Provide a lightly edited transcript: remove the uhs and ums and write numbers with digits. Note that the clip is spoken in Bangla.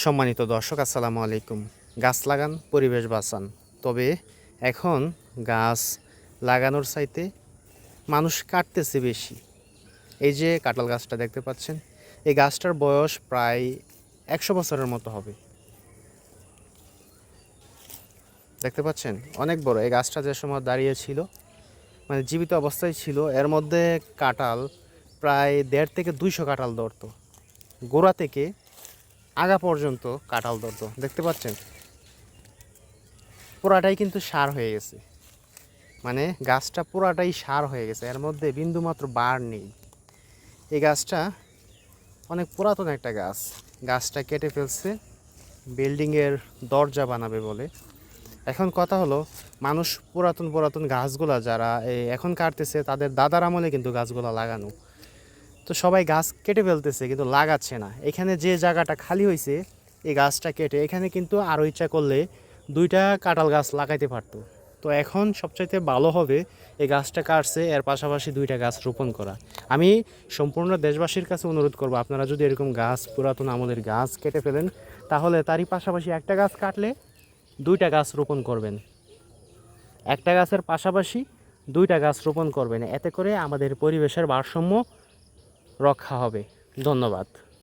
সম্মানিত দর্শক আসসালামু আলাইকুম। গাছ লাগান, পরিবেশ বাঁচান। তবে এখন গাছ লাগানোর চাইতে মানুষ কাটতেছে বেশি। এই যে কাঁঠাল গাছটা দেখতে পাচ্ছেন, এই গাছটার বয়স প্রায় 100 বছরের মতো হবে। দেখতে পাচ্ছেন অনেক বড়। এই গাছটা যে সময় দাঁড়িয়ে ছিল, মানে জীবিত অবস্থায় ছিল, এর মধ্যে কাঁঠাল প্রায় 1.5 থেকে 200 কাঁঠাল ধরতো। গোড়া থেকে আগা পর্যন্ত কাঁঠাল ধরতো। দেখতে পাচ্ছেন পুরাটাই কিন্তু সার হয়ে গেছে, মানে গাছটা পুরাটাই সার হয়ে গেছে, এর মধ্যে বিন্দুমাত্র বার নেই। এই গাছটা অনেক পুরাতন একটা গাছ। গাছটা কেটে ফেলছে বিল্ডিংয়ের দরজা বানাবে বলে। এখন কথা হলো, মানুষ পুরাতন পুরাতন গাছগুলা যারা এখন কাটতেছে, তাদের দাদার আমলে কিন্তু গাছগুলা লাগানো। তো সবাই গাছ কেটে ফেলতেছে কিন্তু লাগাচ্ছে না। এখানে যে জায়গাটা খালি হয়েছে, এই গাছটা কেটে এখানে কিন্তু আরও ইচ্ছা করলে 2টা কাঁঠাল গাছ লাগাইতে পারতো। তো এখন সবচাইতে ভালো হবে এই গাছটা কাটছে, এর পাশাপাশি 2টা গাছ রোপণ করা। আমি সম্পূর্ণ দেশবাসীর কাছে অনুরোধ করব, আপনারা যদি এরকম গাছ, পুরাতন আমলের গাছ কেটে ফেলেন, তাহলে তারই পাশাপাশি একটা গাছ কাটলে 2টা গাছ রোপণ করবেন। একটা গাছের পাশাপাশি 2টা গাছ রোপণ করবেন। এতে করে আমাদের পরিবেশের ভারসাম্য রক্ষা হবে। ধন্যবাদ।